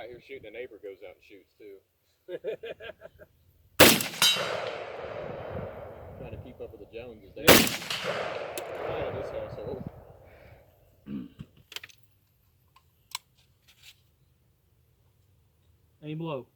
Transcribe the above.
out here shooting, a neighbor goes out and shoots too. Trying to keep up with the Joneses there. Out of this household. Aim low.